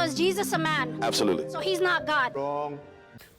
is Jesus a man? Absolutely. So he's not God. Wrong.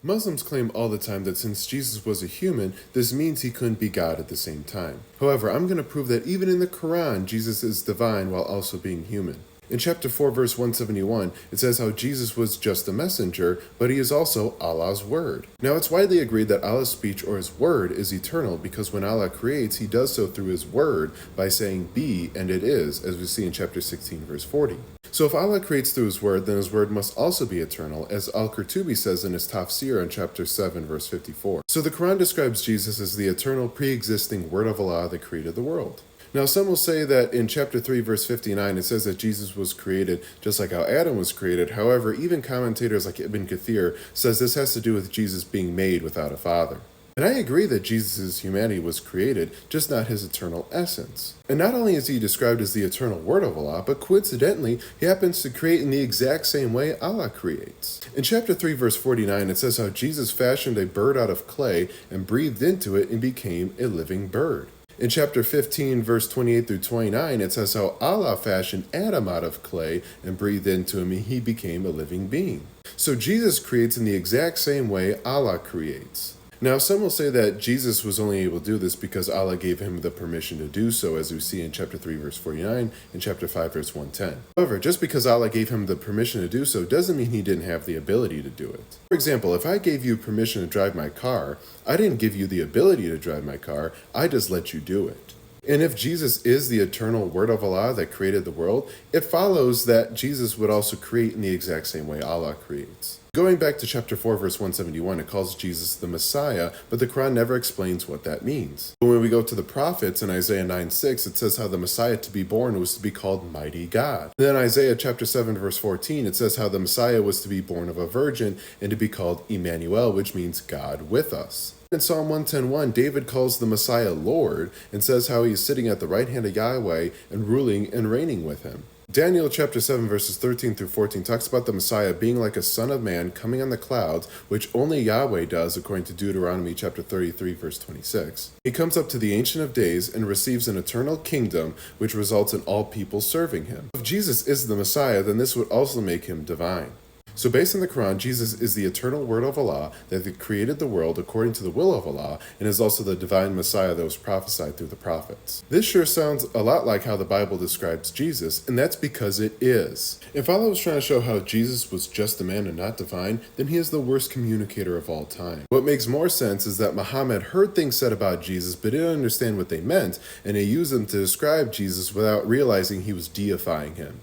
Muslims claim all the time that since Jesus was a human, this means he couldn't be God at the same time. However, I'm going to prove that even in the Quran, Jesus is divine while also being human. In chapter 4, verse 171, it says how Jesus was just a messenger, but he is also Allah's word. Now, it's widely agreed that Allah's speech or his word is eternal because when Allah creates, he does so through his word by saying be and it is, as we see in chapter 16, verse 40. So if Allah creates through his word, then his word must also be eternal, as Al-Qurtubi says in his Tafsir in chapter 7, verse 54. So the Quran describes Jesus as the eternal, pre-existing word of Allah that created the world. Now, some will say that in chapter 3, verse 59, it says that Jesus was created just like how Adam was created. However, even commentators like Ibn Kathir says this has to do with Jesus being made without a father. And I agree that Jesus' humanity was created, just not his eternal essence. And not only is he described as the eternal word of Allah, but coincidentally, he happens to create in the exact same way Allah creates. In chapter 3, verse 49, it says how Jesus fashioned a bird out of clay and breathed into it and became a living bird. In chapter 15, verse 28 through 29, it says how Allah fashioned Adam out of clay and breathed into him and he became a living being. So Jesus creates in the exact same way Allah creates. Now, some will say that Jesus was only able to do this because Allah gave him the permission to do so, as we see in chapter 3, verse 49 and chapter 5, verse 110. However, just because Allah gave him the permission to do so doesn't mean he didn't have the ability to do it. For example, if I gave you permission to drive my car, I didn't give you the ability to drive my car, I just let you do it. And if Jesus is the eternal word of Allah that created the world, it follows that Jesus would also create in the exact same way Allah creates. Going back to chapter 4, verse 171, it calls Jesus the Messiah, but the Quran never explains what that means. But when we go to the prophets in Isaiah 9:6, it says how the Messiah to be born was to be called Mighty God. Then Isaiah chapter 7, verse 14, it says how the Messiah was to be born of a virgin and to be called Emmanuel, which means God with us. In Psalm 110:1, David calls the Messiah Lord and says how he is sitting at the right hand of Yahweh and ruling and reigning with him. Daniel chapter 7 verses 13 through 14 talks about the Messiah being like a son of man coming on the clouds, which only Yahweh does according to Deuteronomy chapter 33 verse 26. He comes up to the Ancient of Days and receives an eternal kingdom, which results in all people serving him. If Jesus is the Messiah, then this would also make him divine. So based on the Quran, Jesus is the eternal word of Allah that created the world according to the will of Allah and is also the divine Messiah that was prophesied through the prophets. This sure sounds a lot like how the Bible describes Jesus, and that's because it is. If Allah was trying to show how Jesus was just a man and not divine, then he is the worst communicator of all time. What makes more sense is that Muhammad heard things said about Jesus but didn't understand what they meant, and he used them to describe Jesus without realizing he was deifying him.